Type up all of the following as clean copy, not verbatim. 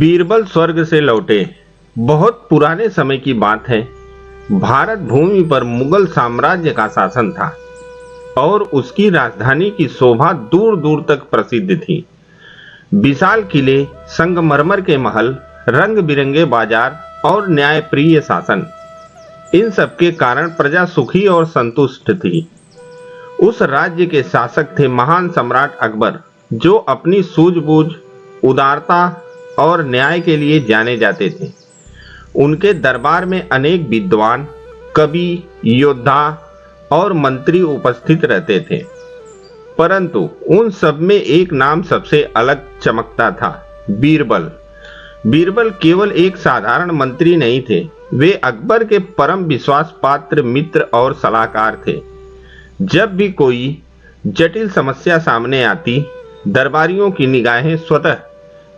बीरबल स्वर्ग से लौटे। बहुत पुराने समय की बात है। भारत भूमि पर मुगल साम्राज्य का शासन था और उसकी राजधानी की शोभा दूर दूर तक प्रसिद्ध थी। विशाल किले, संगमरमर के महल, रंग बिरंगे बाजार और न्यायप्रिय शासन, इन सब के कारण प्रजा सुखी और संतुष्ट थी। उस राज्य के शासक थे महान सम्राट अकबर, जो अपनी सूझबूझ, उदारता और न्याय के लिए जाने जाते थे। उनके दरबार में अनेक विद्वान, कवि, योद्धा और मंत्री उपस्थित रहते थे, परंतु उन सब में एक नाम सबसे अलग चमकता था, बीरबल। बीरबल केवल एक साधारण मंत्री नहीं थे, वे अकबर के परम विश्वास पात्र मित्र और सलाहकार थे। जब भी कोई जटिल समस्या सामने आती, दरबारियों की निगाहें स्वतः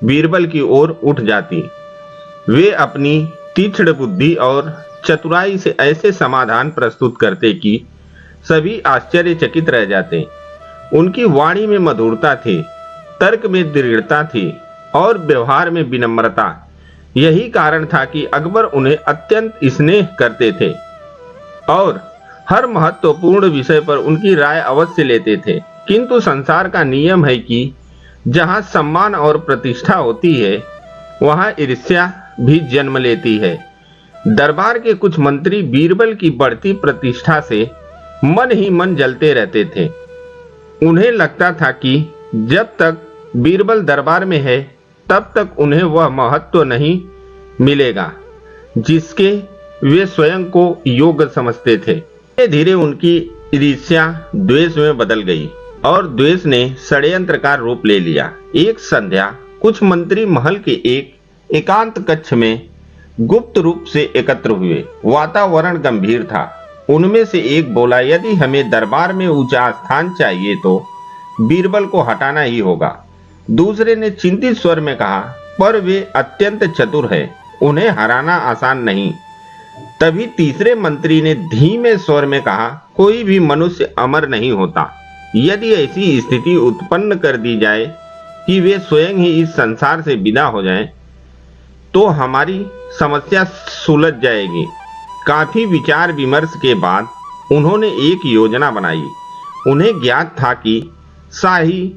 बीरबल की ओर उठ जाती। वे अपनी तीक्ष्ण बुद्धि और चतुराई से ऐसे समाधान प्रस्तुत करते कि सभी आश्चर्यचकित रह जाते। उनकी वाणी में मधुरता थी, तर्क में दृढ़ता थी और व्यवहार में विनम्रता। यही कारण था कि अकबर उन्हें अत्यंत स्नेह करते थे और हर महत्वपूर्ण विषय पर उनकी राय अवश्य लेते थे। किंतु संसार का नियम है कि जहां सम्मान और प्रतिष्ठा होती है, वहां ईर्ष्या भी जन्म लेती है। दरबार के कुछ मंत्री बीरबल की बढ़ती प्रतिष्ठा से मन ही मन जलते रहते थे। उन्हें लगता था कि जब तक बीरबल दरबार में है, तब तक उन्हें वह महत्व नहीं मिलेगा जिसके वे स्वयं को योग्य समझते थे। धीरे धीरे उनकी ईर्ष्या द्वेष में बदल गई और द्वेष ने षड्यंत्र का रूप ले लिया। एक संध्या कुछ मंत्री महल के एक एकांत कक्ष में गुप्त रूप से एकत्र हुए। वातावरण गंभीर था। उनमें से एक बोला, यदि हमें दरबार में ऊंचा स्थान चाहिए तो बीरबल को हटाना ही होगा। दूसरे ने चिंतित स्वर में कहा, पर वे अत्यंत चतुर है, उन्हें हराना आसान नहीं। तभी तीसरे मंत्री ने धीमे स्वर में कहा, कोई भी मनुष्य अमर नहीं होता। यदि ऐसी स्थिति उत्पन्न कर दी जाए कि वे स्वयं ही इस संसार से विदा हो जाएं, तो हमारी समस्या सुलझ जाएगी। काफी विचार विमर्श के बाद उन्होंने एक योजना बनाई। उन्हें ज्ञात था कि शाही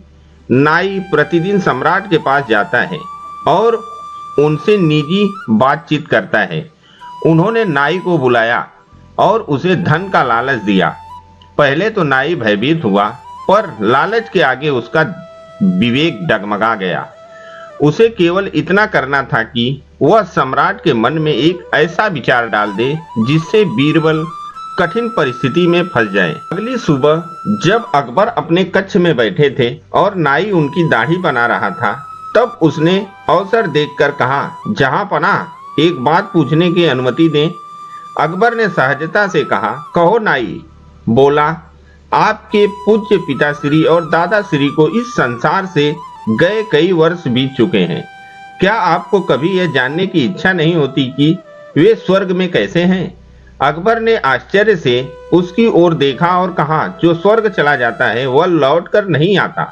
नाई प्रतिदिन सम्राट के पास जाता है और उनसे निजी बातचीत करता है। उन्होंने नाई को बुलाया और उसे धन का लालच दिया। पहले तो नाई भयभीत हुआ, पर लालच के आगे उसका विवेक डगमगा गया। उसे केवल इतना करना था कि वह सम्राट के मन में एक ऐसा विचार डाल दे जिससे बीरबल कठिन परिस्थिति में फंस जाए। अगली सुबह जब अकबर अपने कक्ष में बैठे थे और नाई उनकी दाढ़ी बना रहा था, तब उसने अवसर देखकर कहा, जहांपनाह, एक बात पूछने की अनुमति दें। अकबर ने सहजता से कहा, कहो नाई। बोला, आपके पूज्य पिताश्री और दादाश्री को इस संसार से गए कई वर्ष बीत चुके हैं। क्या आपको कभी यह जानने की इच्छा नहीं होती कि वे स्वर्ग में कैसे हैं? अकबर ने आश्चर्य से उसकी ओर देखा और कहा, जो स्वर्ग चला जाता है वह लौटकर नहीं आता।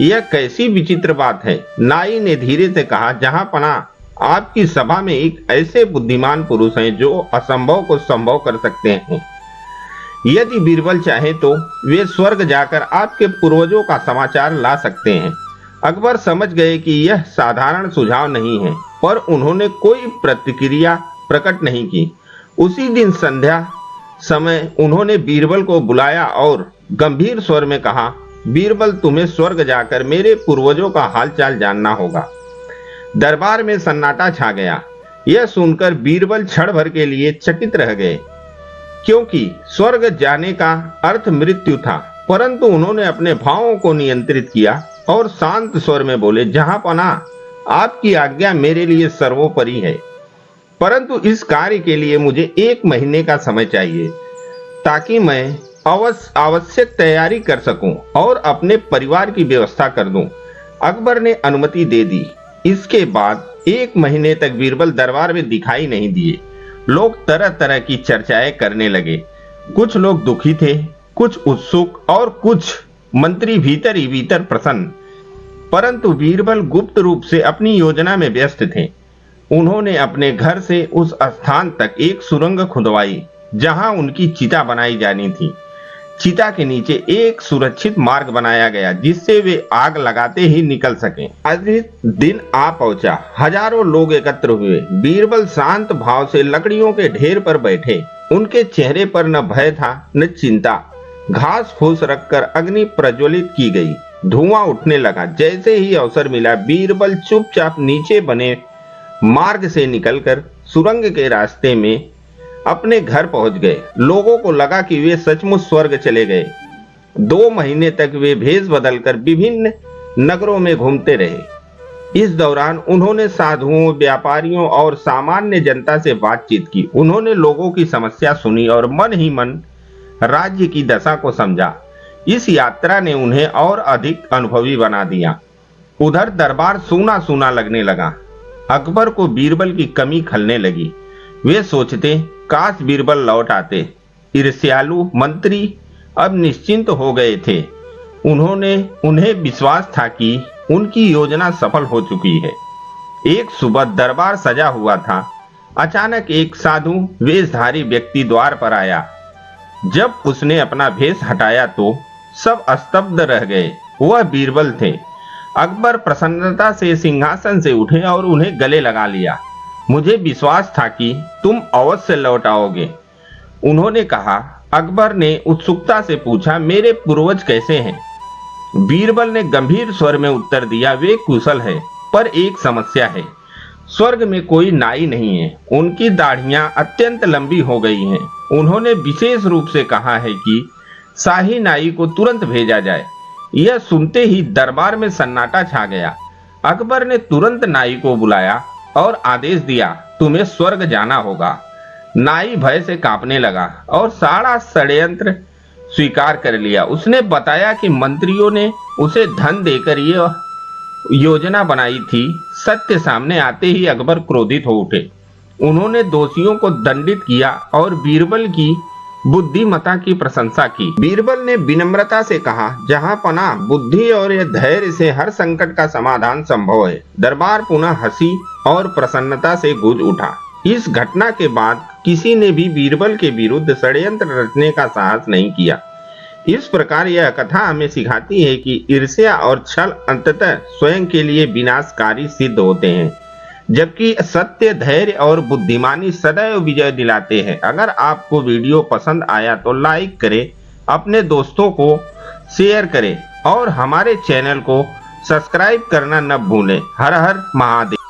यह कैसी विचित्र बात है। नाई ने धीरे से कहा, जहांपनाह, आपकी सभा में एक ऐसे बुद्धिमान पुरुष हैं जो असंभव को संभव कर सकते हैं। यदि बीरबल चाहे तो वे स्वर्ग जाकर आपके पूर्वजों का समाचार ला सकते हैं। अकबर समझ गए कि यह साधारण सुझाव नहीं है, पर उन्होंने कोई प्रतिक्रिया प्रकट नहीं की। उसी दिन संध्या समय उन्होंने बीरबल को बुलाया और गंभीर स्वर में कहा, बीरबल, तुम्हें स्वर्ग जाकर मेरे पूर्वजों का हालचाल जानना होगा। दरबार में सन्नाटा छा गया। यह सुनकर बीरबल क्षण भर के लिए चकित रह गए, क्योंकि स्वर्ग जाने का अर्थ मृत्यु था। परंतु उन्होंने अपने भावों को नियंत्रित किया और शांत स्वर में बोले, जहांपनाह, आपकी आज्ञा मेरे लिए सर्वोपरि है, परंतु इस कार्य के लिए मुझे 1 महीने का समय चाहिए, ताकि मैं आवश्यक तैयारी कर सकूं और अपने परिवार की व्यवस्था कर दूं। अकबर ने अनुमति दे दी। इसके बाद 1 महीने तक बीरबल दरबार में दिखाई नहीं दिए। लोग तरह तरह की चर्चाएं करने लगे। कुछ लोग दुखी थे, कुछ उत्सुक और कुछ मंत्री भीतर ही भीतर प्रसन्न। परंतु बीरबल गुप्त रूप से अपनी योजना में व्यस्त थे। उन्होंने अपने घर से उस स्थान तक एक सुरंग खुदवाई जहां उनकी चिता बनाई जानी थी। चिता के नीचे एक सुरक्षित मार्ग बनाया गया जिससे वे आग लगाते ही निकल सकें। आज दिन आ पहुंचा। हजारों लोग एकत्र हुए। बीरबल शांत भाव से लकड़ियों के ढेर पर बैठे। उनके चेहरे पर न भय था न चिंता। घास फूस रखकर अग्नि प्रज्वलित की गई। धुआं उठने लगा। जैसे ही अवसर मिला बीरबल चुपचाप नीचे बने मार्ग से निकलकर सुरंग के रास्ते में अपने घर पहुंच गए। लोगों को लगा कि वे सचमुच स्वर्ग चले गए। 2 महीने तक वे भेष बदलकर विभिन्न नगरों में घूमते रहे। इस दौरान उन्होंने साधुओं, व्यापारियों और सामान्य जनता से बातचीत की। उन्होंने लोगों की समस्या सुनी और मन ही मन राज्य की दशा को समझा। इस यात्रा ने उन्हें और अधिक अनुभवी बना दिया। उधर दरबार सूना सूना लगने लगा। अकबर को बीरबल की कमी खलने लगी। वे सोचते, काश बीरबल लौट आते। ईर्ष्यालु मंत्री अब निश्चिंत हो गए थे। उन्हें विश्वास था कि उनकी योजना सफल हो चुकी है। एक सुबह दरबार सजा हुआ था। अचानक एक साधु वेशधारी व्यक्ति द्वार पर आया। जब उसने अपना भेष हटाया तो सब स्तब्ध रह गए। वह बीरबल थे। अकबर प्रसन्नता से सिंहासन से उठे और उन्हें गले लगा लिया। मुझे विश्वास था कि तुम अवश्य लौट आओगे, उन्होंने कहा। अकबर ने उत्सुकता से पूछा, मेरे पूर्वज कैसे हैं? बीरबल ने गंभीर स्वर में उत्तर दिया, वे कुशल है, पर एक समस्या है। स्वर्ग में कोई नाई नहीं है। उनकी दाढ़ियां अत्यंत लंबी हो गई हैं। उन्होंने विशेष रूप से कहा है कि शाही नाई को तुरंत भेजा जाए। यह सुनते ही दरबार में सन्नाटा छा गया। अकबर ने तुरंत नाई को बुलाया और आदेश दिया, तुम्हें स्वर्ग जाना होगा। नाई भय से कांपने लगा और सारा षड्यंत्र स्वीकार कर लिया। उसने बताया कि मंत्रियों ने उसे धन देकर यह योजना बनाई थी। सत्य सामने आते ही अकबर क्रोधित हो उठे। उन्होंने दोषियों को दंडित किया और बीरबल की बुद्धिमत्ता की प्रशंसा की। बीरबल ने विनम्रता से कहा, जहां पनाह बुद्धि और धैर्य से हर संकट का समाधान संभव है। दरबार पुनः हंसी और प्रसन्नता से गूंज उठा। इस घटना के बाद किसी ने भी बीरबल के विरुद्ध षड्यंत्र रचने का साहस नहीं किया। इस प्रकार यह कथा हमें सिखाती है कि ईर्ष्या और छल अंततः स्वयं के लिए विनाशकारी सिद्ध होते हैं, जबकि सत्य, धैर्य और बुद्धिमानी सदैव विजय दिलाते हैं। अगर आपको वीडियो पसंद आया तो लाइक करें, अपने दोस्तों को शेयर करें और हमारे चैनल को सब्सक्राइब करना न भूलें। हर हर महादेव।